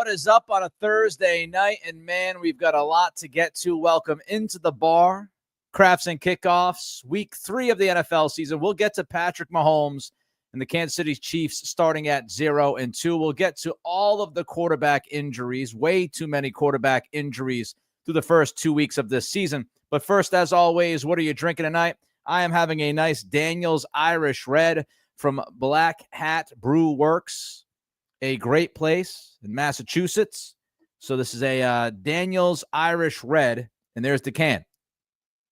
What is up on a Thursday night? And man, we've got a lot to get to. Welcome into the bar. Crafts and Kickoffs, week 3 of the NFL season. We'll get to Patrick Mahomes and the Kansas City Chiefs starting at 0-2. We'll get to all of the quarterback injuries, way too many quarterback injuries through the first 2 weeks of this season. But first, as always, what are you drinking tonight? I am having a nice Daniels Irish Red from Black Hat Brew Works, a great place in Massachusetts. So this is a Daniels Irish Red, and there's the can. A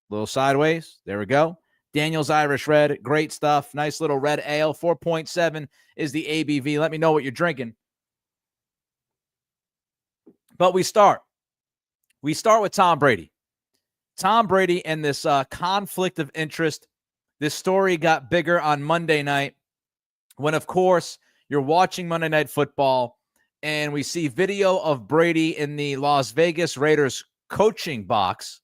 little sideways. There we go. Daniels Irish Red. Great stuff. Nice little red ale. 4.7 is the ABV. Let me know what you're drinking. But we start with Tom Brady. Tom Brady and this conflict of interest. This story got bigger on Monday night when, of course, you're watching Monday Night Football and we see video of Brady in the Las Vegas Raiders coaching box.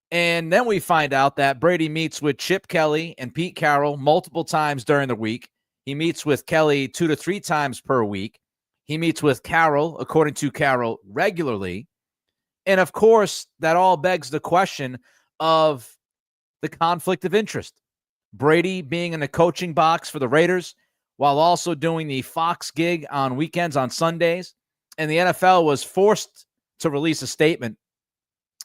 And then we find out that Brady meets with Chip Kelly and Pete Carroll multiple times during the week. He meets with Kelly 2 to 3 times per week. He meets with Carroll, according to Carroll, regularly. And, of course, that all begs the question of the conflict of interest. Brady being in the coaching box for the Raiders while also doing the Fox gig on weekends on Sundays. And the NFL was forced to release a statement.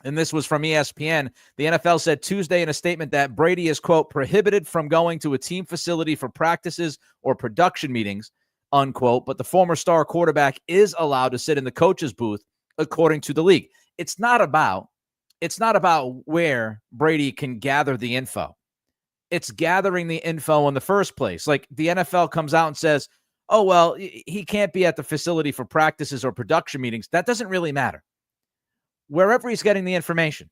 And this was from ESPN. The NFL said Tuesday in a statement that Brady is, quote, prohibited from going to a team facility for practices or production meetings, unquote. But the former star quarterback is allowed to sit in the coach's booth, according to the league. It's not about where Brady can gather the info. It's gathering the info in the first place. Like the NFL comes out and says, oh, well, he can't be at the facility for practices or production meetings. That doesn't really matter. Wherever he's getting the information,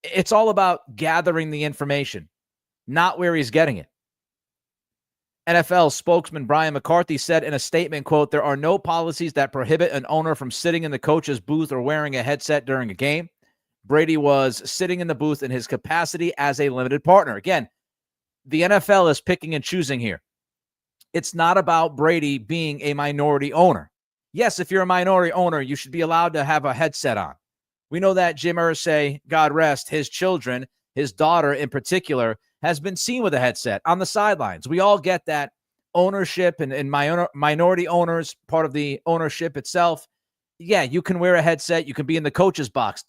it's all about gathering the information, not where he's getting it. NFL spokesman Brian McCarthy said in a statement, quote, there are no policies that prohibit an owner from sitting in the coach's booth or wearing a headset during a game. Brady was sitting in the booth in his capacity as a limited partner. Again, the NFL is picking and choosing here. It's not about Brady being a minority owner. Yes, if you're a minority owner, you should be allowed to have a headset on. We know that Jim Irsay, God rest his children, his daughter in particular, has been seen with a headset on the sidelines. We all get that ownership and minority owners, part of the ownership itself. Yeah, you can wear a headset. You can be in the coach's box.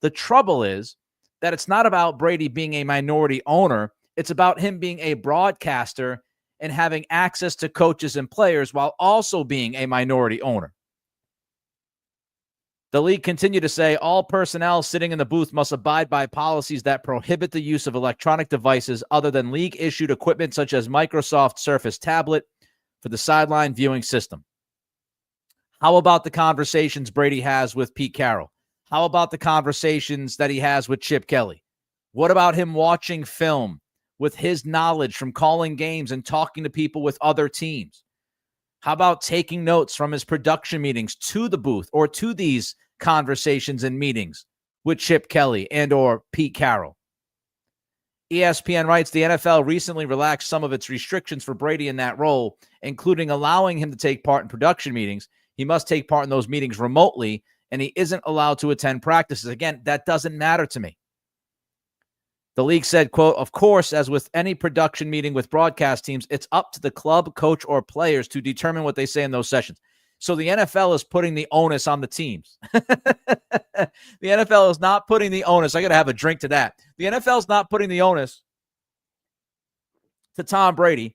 The trouble is that it's not about Brady being a minority owner. It's about him being a broadcaster and having access to coaches and players while also being a minority owner. The league continued to say all personnel sitting in the booth must abide by policies that prohibit the use of electronic devices other than league-issued equipment such as Microsoft Surface tablet for the sideline viewing system. How about the conversations Brady has with Pete Carroll? How about the conversations that he has with Chip Kelly? What about him watching film with his knowledge from calling games and talking to people with other teams? How about taking notes from his production meetings to the booth or to these conversations and meetings with Chip Kelly and or Pete Carroll? ESPN writes the NFL recently relaxed some of its restrictions for Brady in that role, including allowing him to take part in production meetings. He must take part in those meetings remotely, and he isn't allowed to attend practices. Again, that doesn't matter to me. The league said, quote, of course, as with any production meeting with broadcast teams, it's up to the club, coach, or players to determine what they say in those sessions. So the NFL is putting the onus on the teams. The NFL is not putting the onus. I got to have a drink to that. The NFL is not putting the onus to Tom Brady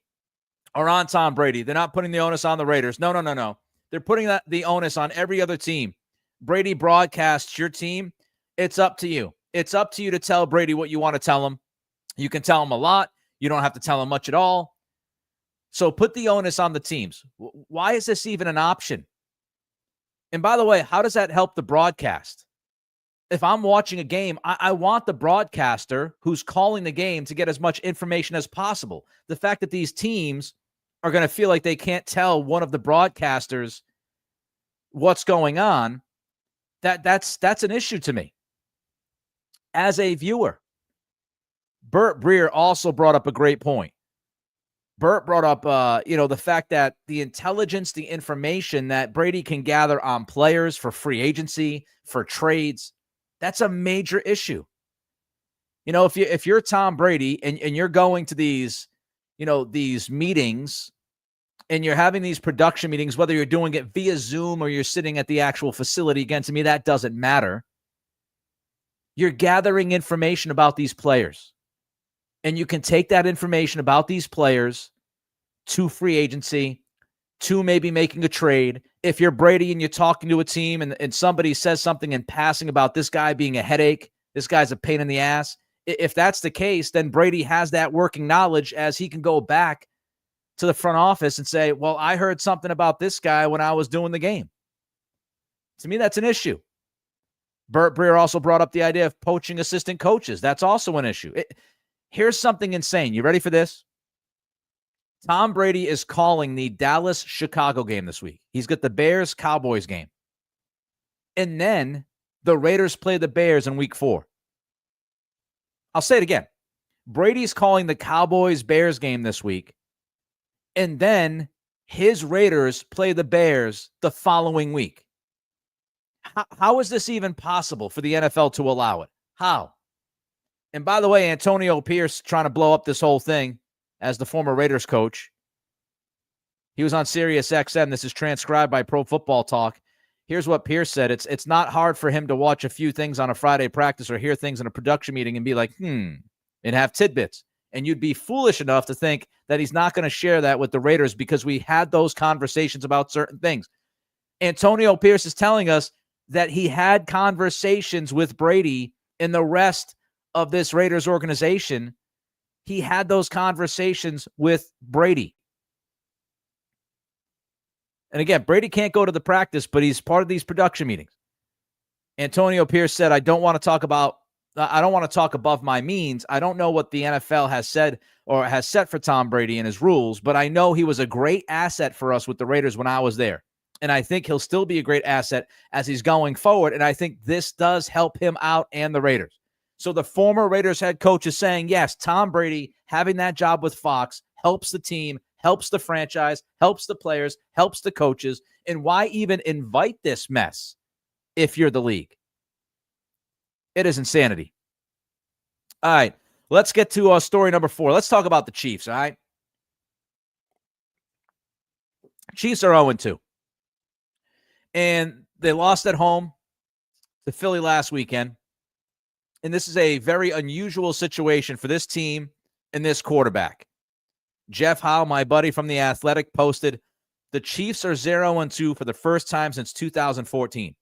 or on Tom Brady. They're not putting the onus on the Raiders. No. They're putting the onus on every other team. Brady broadcasts your team. It's up to you. It's up to you to tell Brady what you want to tell him. You can tell him a lot. You don't have to tell him much at all. So put the onus on the teams. Why is this even an option? And by the way, how does that help the broadcast? If I'm watching a game, I want the broadcaster who's calling the game to get as much information as possible. The fact that these teams are going to feel like they can't tell one of the broadcasters what's going on, that's an issue to me. As a viewer, Burt Breer also brought up a great point. Burt brought up, the fact that the intelligence, the information that Brady can gather on players for free agency, for trades, that's a major issue. If you're Tom Brady and you're going to these, these meetings and you're having these production meetings, whether you're doing it via Zoom or you're sitting at the actual facility, again, to me, that doesn't matter. You're gathering information about these players. And you can take that information about these players to free agency, to maybe making a trade. If you're Brady and you're talking to a team and somebody says something in passing about this guy being a headache, this guy's a pain in the ass, if that's the case, then Brady has that working knowledge as he can go back to the front office and say, well, I heard something about this guy when I was doing the game. To me, that's an issue. Burt Breer also brought up the idea of poaching assistant coaches. That's also an issue. Here's something insane. You ready for this? Tom Brady is calling the Dallas-Chicago game this week. He's got the Bears-Cowboys game. And then the Raiders play the Bears in week 4. I'll say it again. Brady's calling the Cowboys-Bears game this week. And then his Raiders play the Bears the following week. How is this even possible for the NFL to allow it? How? And by the way, Antonio Pierce trying to blow up this whole thing as the former Raiders coach. He was on Sirius XM. This is transcribed by Pro Football Talk. Here's what Pierce said. It's not hard for him to watch a few things on a Friday practice or hear things in a production meeting and be like, and have tidbits. And you'd be foolish enough to think that he's not going to share that with the Raiders because we had those conversations about certain things. Antonio Pierce is telling us that he had conversations with Brady and the rest of this Raiders organization. He had those conversations with Brady. And again, Brady can't go to the practice, but he's part of these production meetings. Antonio Pierce said, I don't want to talk above my means. I don't know what the NFL has said or has set for Tom Brady and his rules, but I know he was a great asset for us with the Raiders when I was there. And I think he'll still be a great asset as he's going forward. And I think this does help him out and the Raiders. So the former Raiders head coach is saying, yes, Tom Brady having that job with Fox helps the team, helps the franchise, helps the players, helps the coaches. And why even invite this mess if you're the league? It is insanity. All right, let's get to story number 4. Let's talk about the Chiefs, all right? Chiefs are 0-2. And they lost at home to Philly last weekend. And this is a very unusual situation for this team and this quarterback. Jeff Howe, my buddy from The Athletic, posted, the Chiefs are 0-2 for the first time since 2014.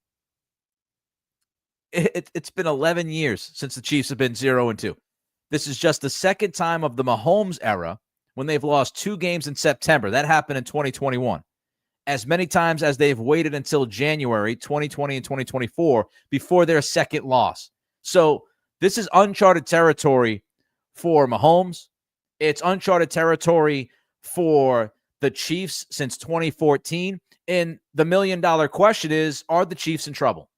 It's been 11 years since the Chiefs have been 0-2. This is just the second time of the Mahomes era when they've lost 2 games in September. That happened in 2021. As many times as they've waited until January 2020 and 2024 before their second loss. So this is uncharted territory for Mahomes. It's uncharted territory for the Chiefs since 2014. And the $1 million question is, are the Chiefs in trouble?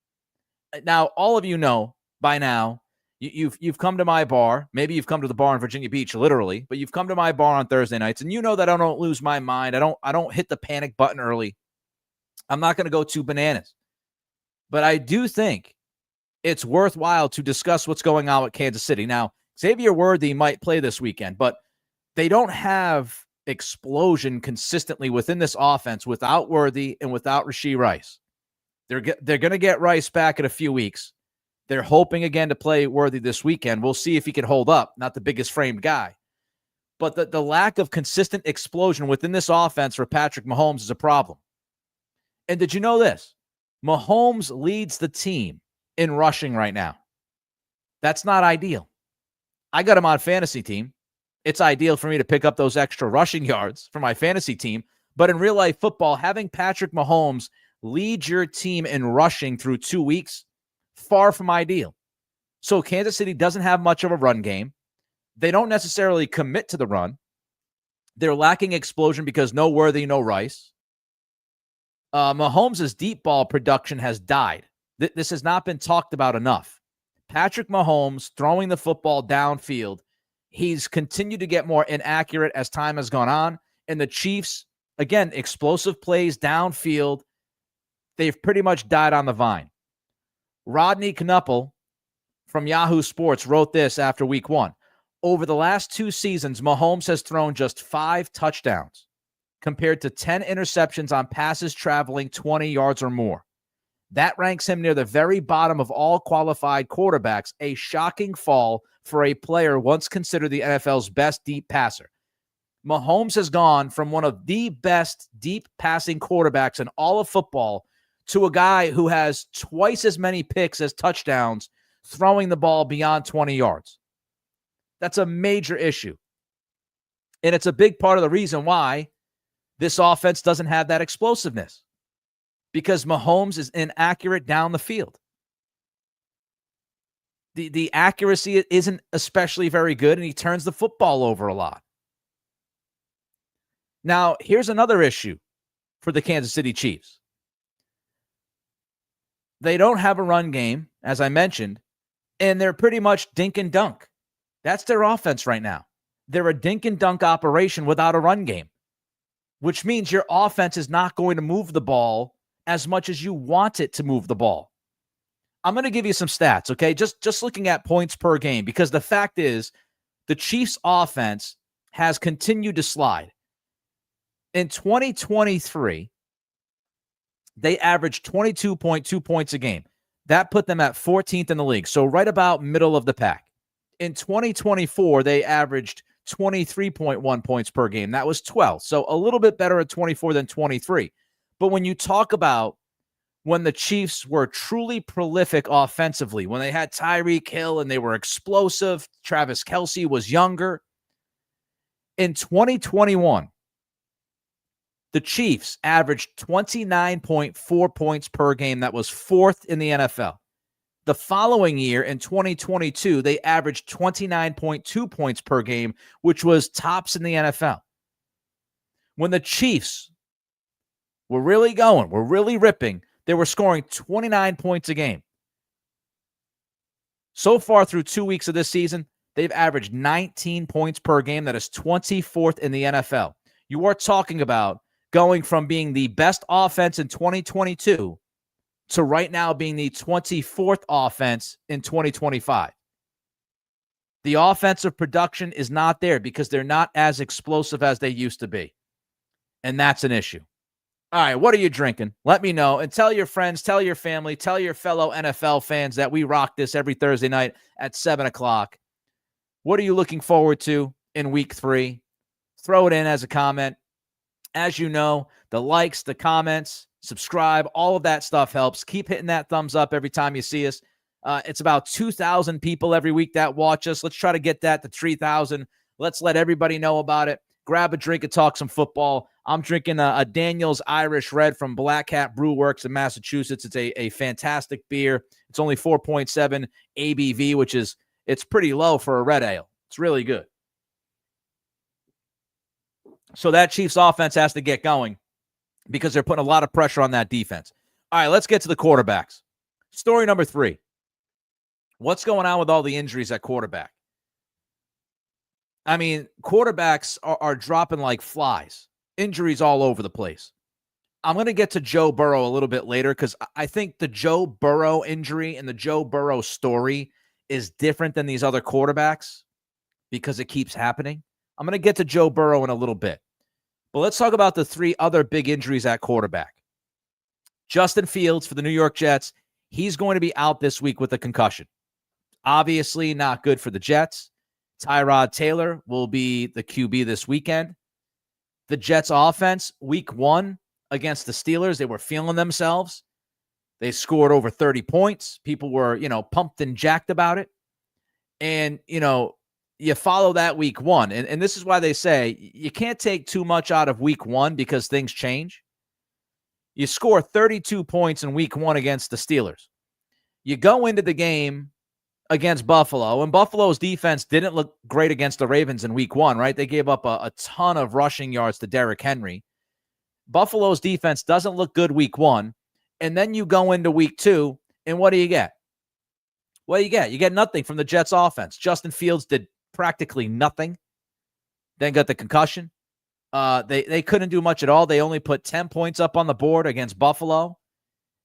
Now, all of you know by now, you've come to my bar. Maybe you've come to the bar in Virginia Beach, literally, but you've come to my bar on Thursday nights, and you know that I don't lose my mind. I don't hit the panic button early. I'm not going to go too bananas. But I do think it's worthwhile to discuss what's going on with Kansas City. Now, Xavier Worthy might play this weekend, but they don't have explosion consistently within this offense without Worthy and without Rashee Rice. They're going to get Rice back in a few weeks. They're hoping again to play Worthy this weekend. We'll see if he can hold up. Not the biggest framed guy. But the lack of consistent explosion within this offense for Patrick Mahomes is a problem. And did you know this? Mahomes leads the team in rushing right now. That's not ideal. I got him on fantasy team. It's ideal for me to pick up those extra rushing yards for my fantasy team. But in real life football, having Patrick Mahomes lead your team in rushing through 2 weeks, far from ideal. So Kansas City doesn't have much of a run game. They don't necessarily commit to the run. They're lacking explosion because no Worthy, no Rice. Mahomes' deep ball production has died. This has not been talked about enough. Patrick Mahomes throwing the football downfield, He's continued to get more inaccurate as time has gone on. And the Chiefs, again, explosive plays downfield, they've pretty much died on the vine. Rodney Knuppel from Yahoo Sports wrote this after week 1. Over the last 2 seasons, Mahomes has thrown just 5 touchdowns compared to 10 interceptions on passes traveling 20 yards or more. That ranks him near the very bottom of all qualified quarterbacks, a shocking fall for a player once considered the NFL's best deep passer. Mahomes has gone from one of the best deep passing quarterbacks in all of football to a guy who has twice as many picks as touchdowns throwing the ball beyond 20 yards. That's a major issue. And it's a big part of the reason why this offense doesn't have that explosiveness, because Mahomes is inaccurate down the field. The accuracy isn't especially very good, and he turns the football over a lot. Now, here's another issue for the Kansas City Chiefs. They don't have a run game, as I mentioned, and they're pretty much dink and dunk. That's their offense right now. They're a dink and dunk operation without a run game, which means your offense is not going to move the ball as much as you want it to move the ball. I'm going to give you some stats, okay? Just looking at points per game, because the fact is the Chiefs' offense has continued to slide. In 2023, they averaged 22.2 points a game. That put them at 14th in the league, so right about middle of the pack. In 2024, they averaged 23.1 points per game. That was 12th, so a little bit better at 24 than 23. But when you talk about when the Chiefs were truly prolific offensively, when they had Tyreek Hill and they were explosive, Travis Kelce was younger. In 2021, the Chiefs averaged 29.4 points per game. That was 4th in the NFL. The following year, in 2022, they averaged 29.2 points per game, which was tops in the NFL. When the Chiefs were really going, were really ripping, they were scoring 29 points a game. So far through 2 weeks of this season, they've averaged 19 points per game. That is 24th in the NFL. You are talking about going from being the best offense in 2022 to right now being the 24th offense in 2025. The offensive production is not there because they're not as explosive as they used to be. And that's an issue. All right, what are you drinking? Let me know. And tell your friends, tell your family, tell your fellow NFL fans that we rock this every Thursday night at 7 o'clock. What are you looking forward to in week 3? Throw it in as a comment. As you know, the likes, the comments, subscribe, all of that stuff helps. Keep hitting that thumbs up every time you see us. It's about 2,000 people every week that watch us. Let's try to get that to 3,000. Let's let everybody know about it. Grab a drink and talk some football. I'm drinking a Daniels Irish Red from Black Hat Brew Works in Massachusetts. It's a fantastic beer. It's only 4.7 ABV, which is it's pretty low for a red ale. It's really good. So that Chiefs offense has to get going because they're putting a lot of pressure on that defense. All right, let's get to the quarterbacks. Story number 3. What's going on with all the injuries at quarterback? I mean, quarterbacks are dropping like flies. Injuries all over the place. I'm going to get to Joe Burrow a little bit later because I think the Joe Burrow injury and the Joe Burrow story is different than these other quarterbacks because it keeps happening. I'm going to get to Joe Burrow in a little bit. But let's talk about the 3 other big injuries at quarterback. Justin Fields for the New York Jets. He's going to be out this week with a concussion. Obviously not good for the Jets. Tyrod Taylor will be the QB this weekend. The Jets offense, week 1 against the Steelers, they were feeling themselves. They scored over 30 points. People were, pumped and jacked about it. And, you follow that week 1. And this is why they say you can't take too much out of week 1 because things change. You score 32 points in week 1 against the Steelers. You go into the game against Buffalo, and Buffalo's defense didn't look great against the Ravens in week 1, right? They gave up a ton of rushing yards to Derrick Henry. Buffalo's defense doesn't look good week 1, and then you go into week 2, and what do you get? What do you get? You get nothing from the Jets offense. Justin Fields did practically nothing, then got the concussion. They couldn't do much at all. They only put 10 points up on the board against Buffalo.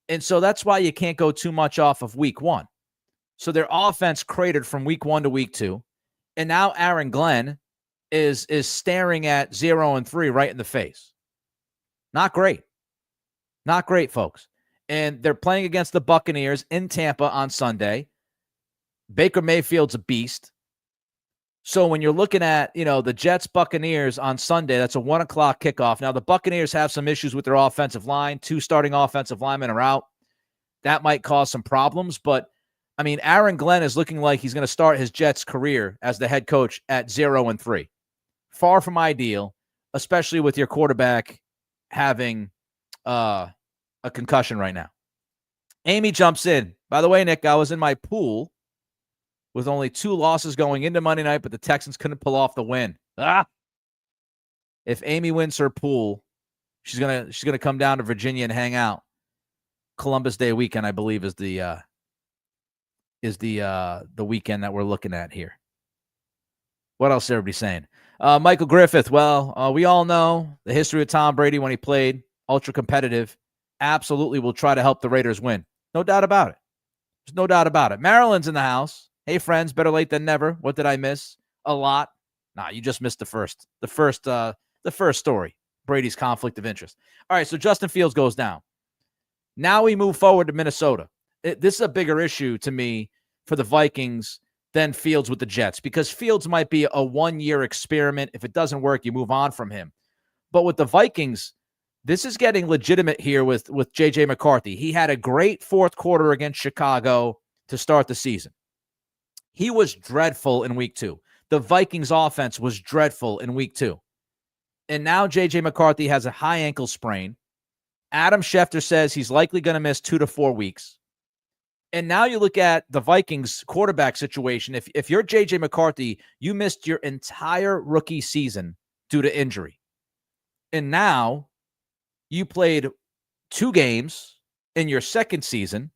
And so that's why you can't go too much off of week one. So their offense cratered from week one to week two. And now Aaron Glenn is staring at 0-3 right in the face. Not great. Not great, folks. And they're playing against the Buccaneers in Tampa on Sunday. Baker Mayfield's a beast. So when you're looking at, the Jets-Buccaneers on Sunday, that's a 1 o'clock kickoff. Now, the Buccaneers have some issues with their offensive line. 2 starting offensive linemen are out. That might cause some problems. But, Aaron Glenn is looking like he's going to start his Jets career as the head coach at 0-3. Far from ideal, especially with your quarterback having a concussion right now. Amy jumps in. By the way, Nick, I was in my pool with only 2 losses going into Monday night, but the Texans couldn't pull off the win. If Amy wins her pool, she's gonna come down to Virginia and hang out. Columbus Day weekend, I believe, is the weekend that we're looking at here. What else is everybody saying? Michael Griffith. Well, we all know the history of Tom Brady when he played ultra competitive. Absolutely will try to help the Raiders win. No doubt about it. There's no doubt about it. Marilyn's in the house. Hey, friends, better late than never. What did I miss? A lot. Nah, you just missed the first story. Brady's conflict of interest. All right, so Justin Fields goes down. Now we move forward to Minnesota. This is a bigger issue to me for the Vikings than Fields with the Jets, because Fields might be a 1-year experiment. If it doesn't work, you move on from him. But with the Vikings, this is getting legitimate here with J.J. McCarthy. He had a great fourth quarter against Chicago to start the season. He was dreadful in week 2. The Vikings offense was dreadful in week 2. And now J.J. McCarthy has a high ankle sprain. Adam Schefter says he's likely going to miss 2 to 4 weeks. And now you look at the Vikings quarterback situation. If you're J.J. McCarthy, you missed your entire rookie season due to injury. And now you played 2 games in your second season.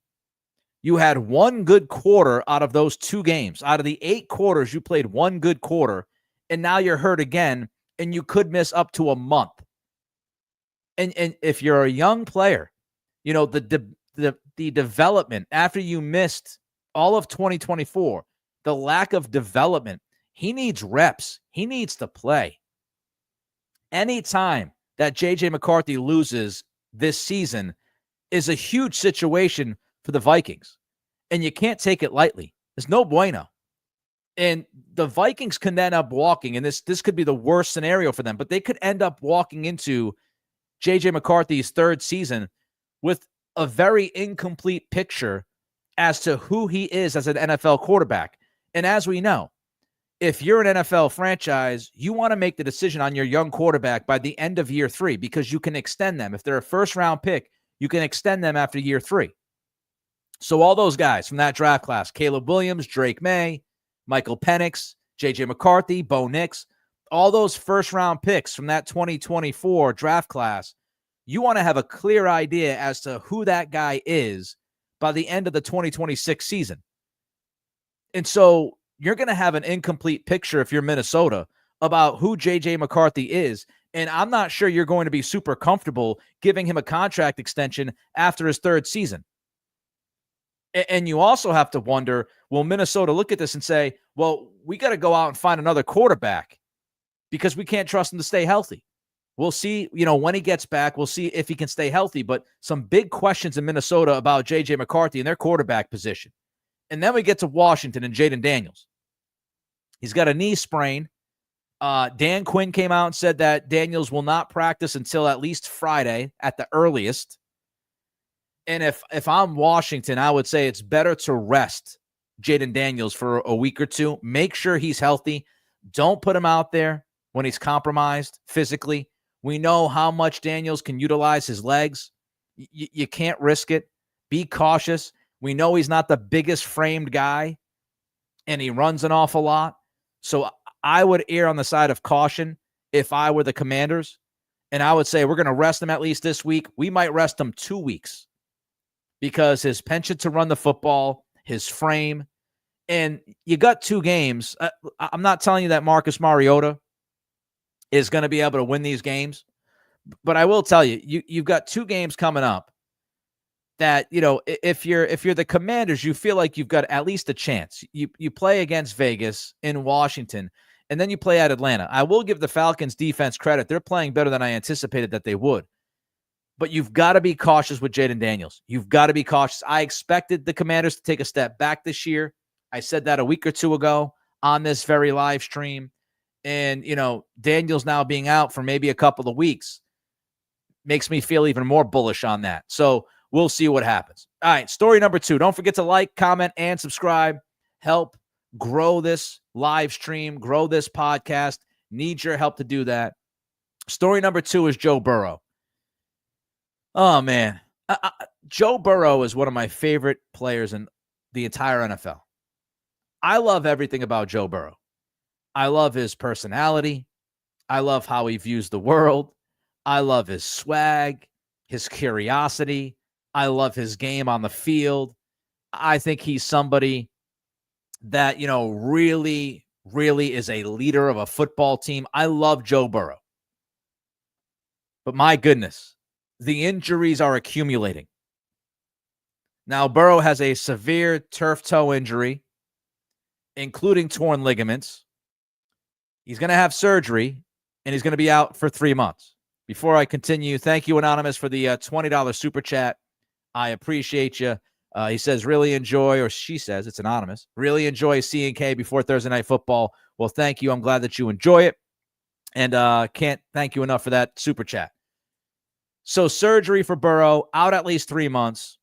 You had 1 good quarter out of those 2 games. Out of the 8 quarters, you played 1 good quarter, and now you're hurt again, and you could miss up to a month. And if you're a young player, the development after you missed all of 2024, the lack of development, he needs reps. He needs to play. Anytime that J.J. McCarthy loses this season is a huge situation for the Vikings. And you can't take it lightly. There's no bueno. And the Vikings can end up walking, and this could be the worst scenario for them, but they could end up walking into J.J. McCarthy's 3rd season with a very incomplete picture as to who he is as an NFL quarterback. And as we know, if you're an NFL franchise, you want to make the decision on your young quarterback by the end of year 3, because you can extend them. If they're a first-round pick, you can extend them after year 3. So all those guys from that draft class, Caleb Williams, Drake May, Michael Penix, J.J. McCarthy, Bo Nix, all those first-round picks from that 2024 draft class, you want to have a clear idea as to who that guy is by the end of the 2026 season. And so you're going to have an incomplete picture if you're Minnesota about who J.J. McCarthy is, and I'm not sure you're going to be super comfortable giving him a contract extension after his 3rd season. And you also have to wonder, will Minnesota look at this and say, well, we got to go out and find another quarterback because we can't trust him to stay healthy. We'll see, when he gets back, we'll see if he can stay healthy. But some big questions in Minnesota about J.J. McCarthy and their quarterback position. And then we get to Washington and Jayden Daniels. He's got a knee sprain. Dan Quinn came out and said that Daniels will not practice until at least Friday at the earliest. And if I'm Washington, I would say it's better to rest Jayden Daniels for a week or 2. Make sure he's healthy. Don't put him out there when he's compromised physically. We know how much Daniels can utilize his legs. You can't risk it. Be cautious. We know he's not the biggest framed guy, and he runs an awful lot. So I would err on the side of caution if I were the Commanders, and I would say we're going to rest him at least this week. We might rest him 2 weeks because his penchant to run the football, his frame, And you got 2 games. I'm not telling you that Marcus Mariota is going to be able to win these games, but I will tell you, you've got 2 games coming up that, if you're the Commanders, you feel like you've got at least a chance. You play against Vegas, in Washington, and then you play at Atlanta. I will give the Falcons defense credit. They're playing better than I anticipated that they would. But you've got to be cautious with Jayden Daniels. You've got to be cautious. I expected the Commanders to take a step back this year. I said that a week or 2 ago on this very live stream. And, Daniels now being out for maybe a couple of weeks makes me feel even more bullish on that. So we'll see what happens. All right, story number 2. Don't forget to like, comment, and subscribe. Help grow this live stream, grow this podcast. Need your help to do that. Story number 2 is Joe Burrow. Oh, man. Joe Burrow is one of my favorite players in the entire NFL. I love everything about Joe Burrow. I love his personality. I love how he views the world. I love his swag, his curiosity. I love his game on the field. I think he's somebody that, really, really is a leader of a football team. I love Joe Burrow. But my goodness, the injuries are accumulating. Now, Burrow has a severe turf toe injury, including torn ligaments. He's going to have surgery, and he's going to be out for 3 months. Before I continue, thank you, Anonymous, for the $20 super chat. I appreciate you. He says, really enjoy, or she says, it's Anonymous, really enjoy C&K before Thursday Night Football. Well, thank you. I'm glad that you enjoy it, and can't thank you enough for that super chat. So surgery for Burrow, out at least 3 months.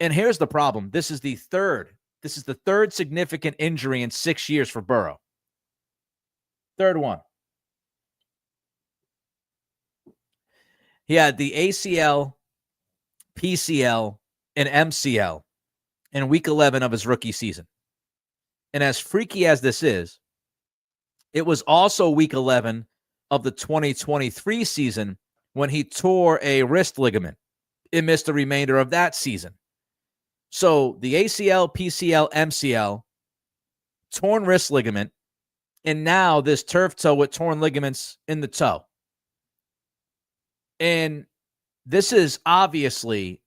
And here's the problem. This is the third significant injury in 6 years for Burrow. Third one. He had the ACL, PCL, and MCL in week 11 of his rookie season. And as freaky as this is, it was also week 11 of the 2023 season when he tore a wrist ligament. It missed the remainder of that season. So the ACL, PCL, MCL, torn wrist ligament, and now this turf toe with torn ligaments in the toe. And this is obviously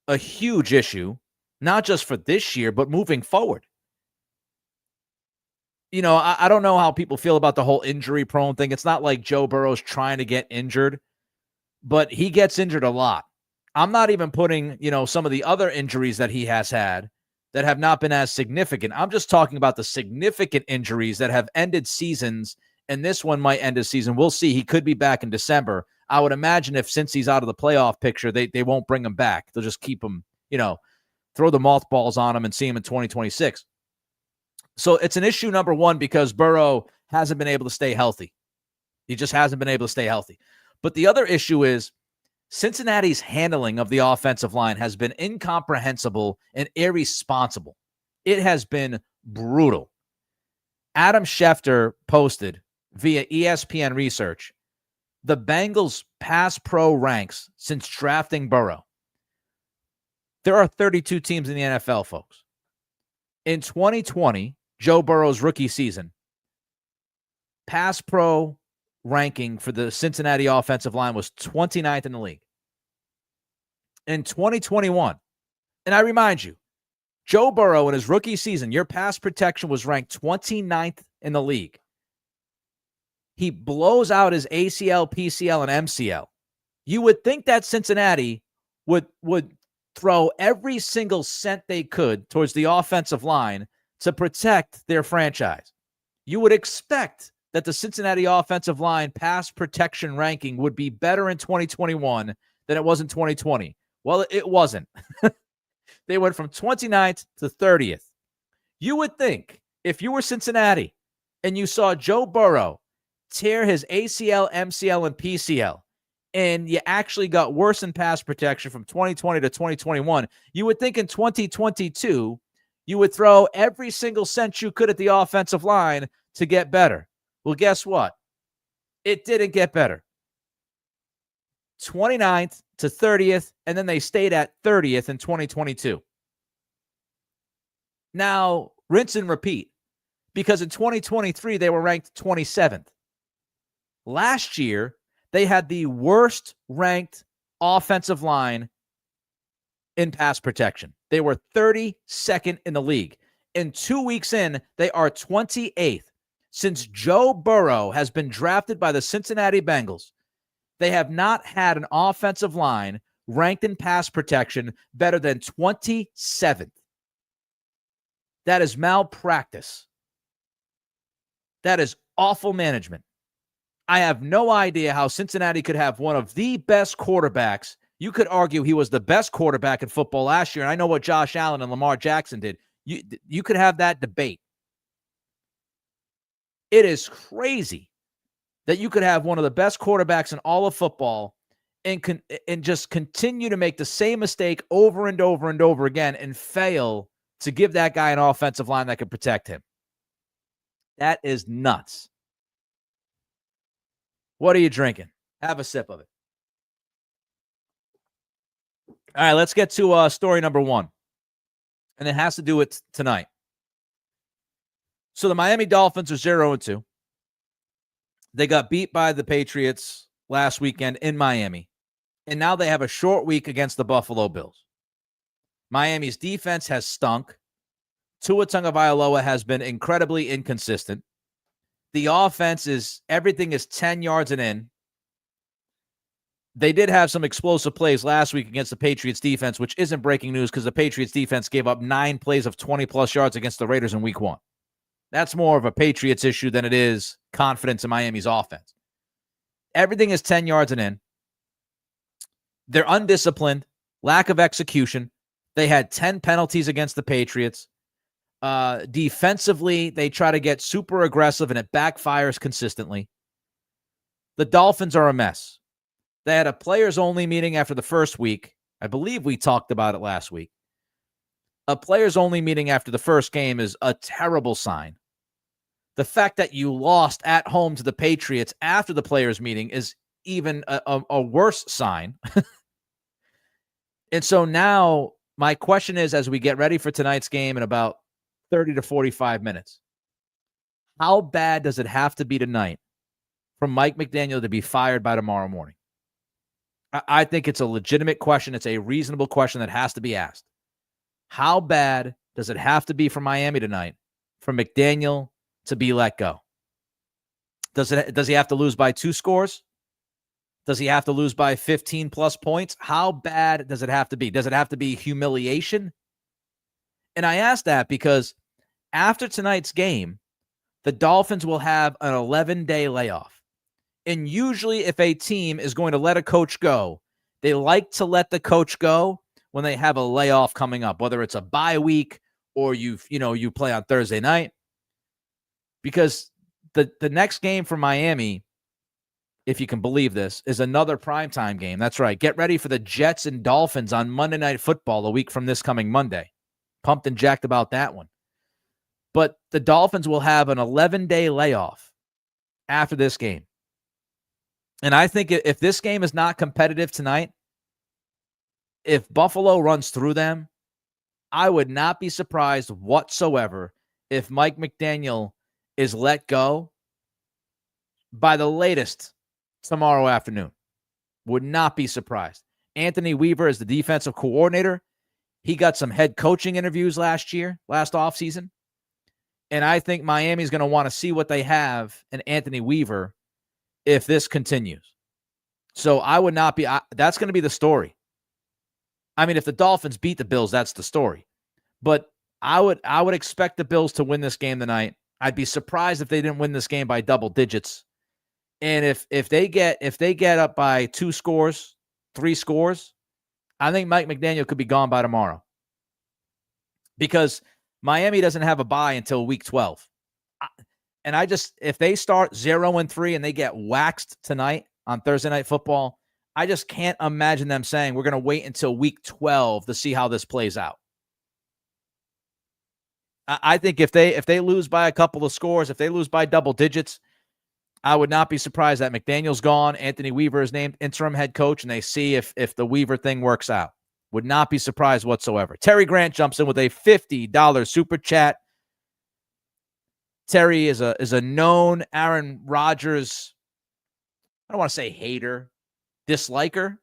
a huge issue, not just for this year, but moving forward. I don't know how people feel about the whole injury-prone thing. It's not like Joe Burrow's trying to get injured, but he gets injured a lot. I'm not even putting, some of the other injuries that he has had that have not been as significant. I'm just talking about the significant injuries that have ended seasons, and this one might end his season. We'll see. He could be back in December. I would imagine since he's out of the playoff picture, they won't bring him back. They'll just keep him, throw the mothballs on him and see him in 2026. So it's an issue, number one, because Burrow hasn't been able to stay healthy. He just hasn't been able to stay healthy. But the other issue is Cincinnati's handling of the offensive line has been incomprehensible and irresponsible. It has been brutal. Adam Schefter posted via ESPN Research the Bengals pass pro ranks since drafting Burrow. There are 32 teams in the NFL, folks. In 2020, Joe Burrow's rookie season, pass pro ranking for the Cincinnati offensive line was 29th in the league. In 2021, and I remind you, Joe Burrow in his rookie season, your pass protection was ranked 29th in the league. He blows out his ACL, PCL, and MCL. You would think that Cincinnati would throw every single cent they could towards the offensive line to protect their franchise. You would expect that the Cincinnati offensive line pass protection ranking would be better in 2021 than it was in 2020. Well, it wasn't. They went from 29th to 30th. You would think if you were Cincinnati and you saw Joe Burrow tear his ACL, MCL, and PCL, and you actually got worse in pass protection from 2020 to 2021, you would think in 2022, you would throw every single cent you could at the offensive line to get better. Well, guess what? It didn't get better. 29th to 30th, and then they stayed at 30th in 2022. Now, Rinse and repeat. Because in 2023, they were ranked 27th. Last year, they had the worst ranked offensive line in pass protection. They were 32nd in the league. And 2 weeks in, they are 28th. Since Joe Burrow has been drafted by the Cincinnati Bengals, they have not had an offensive line ranked in pass protection better than 27th. That is malpractice. That is awful management. I have no idea how Cincinnati could have one of the best quarterbacks. You could argue he was the best quarterback in football last year, and I know what Josh Allen and Lamar Jackson did. You could have that debate. It is crazy that you could have one of the best quarterbacks in all of football and just continue to make the same mistake over and over and over again and fail to give that guy an offensive line that could protect him. That is nuts. What are you drinking? Have a sip of it. All right, let's get to story number one. And it has to do with tonight. So the Miami Dolphins are 0-2. They got beat by the Patriots last weekend in Miami. And now they have a short week against the Buffalo Bills. Miami's defense has stunk. Tua Tagovailoa has been incredibly inconsistent. The offense everything is 10 yards and in. They did have some explosive plays last week against the Patriots defense, which isn't breaking news because the Patriots defense gave up 9 plays of 20-plus yards against the Raiders in week 1. That's more of a Patriots issue than it is confidence in Miami's offense. Everything is 10 yards and in. They're undisciplined, lack of execution. They had 10 penalties against the Patriots. Defensively, they try to get super aggressive, and it backfires consistently. The Dolphins are a mess. They had a players-only meeting after the first week. I believe we talked about it last week. A players-only meeting after the first game is a terrible sign. The fact that you lost at home to the Patriots after the players' meeting is even a worse sign. And so now my question is, as we get ready for tonight's game in about 30 to 45 minutes, how bad does it have to be tonight for Mike McDaniel to be fired by tomorrow morning? I think it's a legitimate question. It's a reasonable question that has to be asked. How bad does it have to be for Miami tonight for McDaniel to be let go? Does he have to lose by 2 scores? Does he have to lose by 15-plus points? How bad does it have to be? Does it have to be humiliation? And I ask that because after tonight's game, the Dolphins will have an 11-day layoff. And usually if a team is going to let a coach go, they like to let the coach go when they have a layoff coming up, whether it's a bye week or you play on Thursday night. Because the next game for Miami, if you can believe this, is another primetime game. That's right. Get ready for the Jets and Dolphins on Monday Night Football a week from this coming Monday. Pumped and jacked about that one. But the Dolphins will have an 11-day layoff after this game. And I think if this game is not competitive tonight, if Buffalo runs through them, I would not be surprised whatsoever if Mike McDaniel is let go by the latest tomorrow afternoon. Would not be surprised. Anthony Weaver is the defensive coordinator. He got some head coaching interviews last offseason. And I think Miami's going to want to see what they have in Anthony Weaver if this continues. So I would not be, that's going to be the story. I mean, if the Dolphins beat the Bills, that's the story. But I would expect the Bills to win this game tonight. I'd be surprised if they didn't win this game by double digits. And if they get up by 2 scores, 3 scores, I think Mike McDaniel could be gone by tomorrow. Because Miami doesn't have a bye until week 12. And if they start 0-3 and they get waxed tonight on Thursday Night Football, I just can't imagine them saying we're going to wait until week 12 to see how this plays out. I think if they lose by a couple of scores, if they lose by double digits, I would not be surprised that McDaniel's gone. Anthony Weaver is named interim head coach, and they see if the Weaver thing works out. Would not be surprised whatsoever. Terry Grant jumps in with a $50 super chat. Terry is a known Aaron Rodgers, I don't want to say hater, disliker.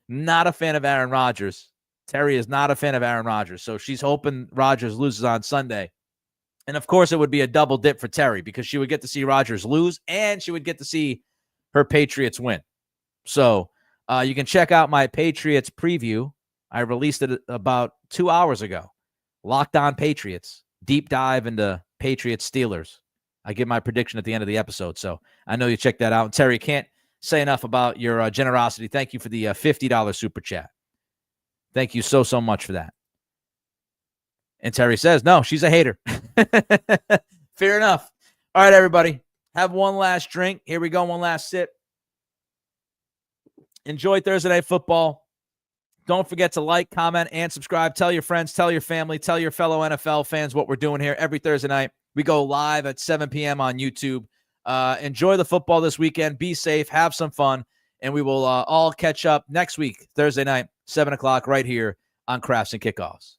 Not a fan of Aaron Rodgers. Terry is not a fan of Aaron Rodgers. So she's hoping Rodgers loses on Sunday. And of course, it would be a double dip for Terry because she would get to see Rodgers lose and she would get to see her Patriots win. So you can check out my Patriots preview. I released it about 2 hours ago. Locked On Patriots. Deep dive into Patriots Steelers. I give my prediction at the end of the episode. So I know you check that out. And Terry, can't say enough about your generosity. Thank you for the $50 super chat. Thank you so much for that. And Terry says, no, she's a hater. Fair enough. All right, everybody. Have one last drink. Here we go. One last sip. Enjoy Thursday Night Football. Don't forget to like, comment, and subscribe. Tell your friends, tell your family, tell your fellow NFL fans what we're doing here every Thursday night. We go live at 7 p.m. on YouTube. Enjoy the football this weekend. Be safe. Have some fun. And we will all catch up next week, Thursday night, 7 o'clock, right here on Crafts and Kickoffs.